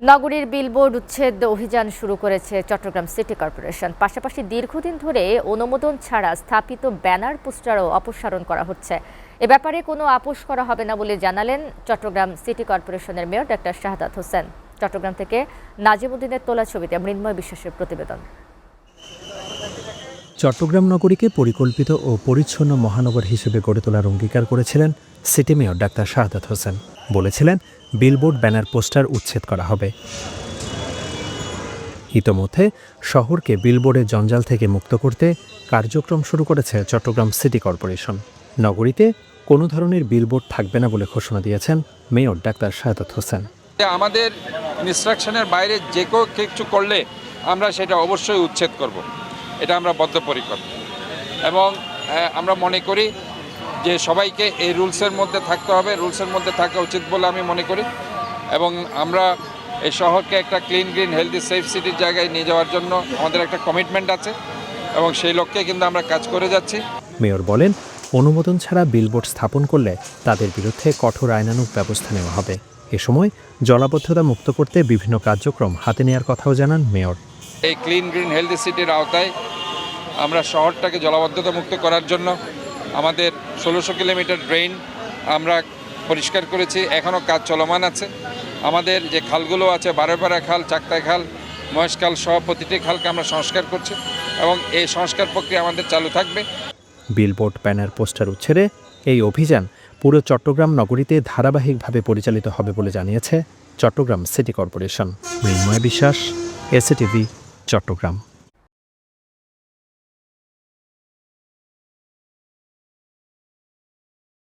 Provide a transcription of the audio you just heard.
নগরীর বিলবোর্ড উচ্ছেদ অভিযান শুরু করেছে চট্টগ্রাম সিটি কর্পোরেশন। পাশাপাশি দীর্ঘদিন ধরে অনুমোদন ছাড়া স্থাপিত ব্যানার পোস্টারও অপসারণ করা হচ্ছে। এ ব্যাপারে কোনো আপোষ করা হবে না বলে জানালেন চট্টগ্রাম সিটি কর্পোরেশনের মেয়র ডাক্তার শাহাদাত হোসেন। চট্টগ্রাম থেকে নাজিমুদ্দিনের তোলা ছবিতে মৃন্ময় বিশ্বাসের প্রতিবেদন। চট্টগ্রাম নগরীকে পরিকল্পিত ও পরিচ্ছন্ন মহানগর হিসেবে গড়ে তোলার অঙ্গীকার করেছিলেন city mayor doctor Shahadat Hossain. বলেছিলেন, বিলবোর্ড ব্যানার পোস্টার উচ্ছেদ করা হবে। ইতোমধ্যে শহরকে বিলবোর্ডের জঞ্জাল থেকে মুক্ত করতে কার্যক্রম শুরু করেছে চট্টগ্রাম সিটি কর্পোরেশন। নগরীতে কোনো ধরনের বিলবোর্ড থাকবে না বলে ঘোষণা দিয়েছেন মেয়র ডাক্তার শাহাদাত হোসেন। আমাদের ইনস্ট্রাকশনের বাইরে যে কেউ কিছু করলে আমরা সেটা অবশ্যই উচ্ছেদ করব। এটা আমরা বদ্ধপরিকর এবং আমরা মনে করি যে সবাইকে এই রুলসের মধ্যে থাকতে হবে, রুলসের মধ্যে থাকা উচিত বলে আমি মনে করি। এবং আমরা এই শহরকে একটা ক্লিন গ্রিন হেলদি সেফ সিটির জায়গায় নিয়ে যাওয়ার জন্য আমাদের একটা কমিটমেন্ট আছে এবং সেই লক্ষ্যে কিন্তু আমরা কাজ করে যাচ্ছি। মেয়র বলেন, অনুমোদন ছাড়া বিলবোর্ড স্থাপন করলে তাদের বিরুদ্ধে কঠোর আইনানুগ ব্যবস্থা নেওয়া হবে। এ সময় জলাবদ্ধতা মুক্ত করতে বিভিন্ন কার্যক্রম হাতে নেওয়ার কথাও জানান মেয়র। এই ক্লিন গ্রিন হেলদি সিটির আওতায় আমরা শহরটাকে জলাবদ্ধতা মুক্ত করার জন্য আমাদের 1600 কিলোমিটার ড্রেন আমরা পরিষ্কার করেছি, এখনও কাজ চলমান আছে। আমাদের যে খালগুলো আছে, বারোপাড়া খাল, চাকতাই খাল, মহেশখাল সহ প্রতিটি খালকে আমরা সংস্কার করছি এবং এই সংস্কার প্রক্রিয়া আমাদের চালু থাকবে। বিলবোর্ড ব্যানার পোস্টার উচ্ছেদে এই অভিযান পুরো চট্টগ্রাম নগরীতে ধারাবাহিকভাবে পরিচালিত হবে বলে জানিয়েছে চট্টগ্রাম সিটি কর্পোরেশন। মৃন্ময় বিশ্বাস, এসএটিভি, চট্টগ্রাম।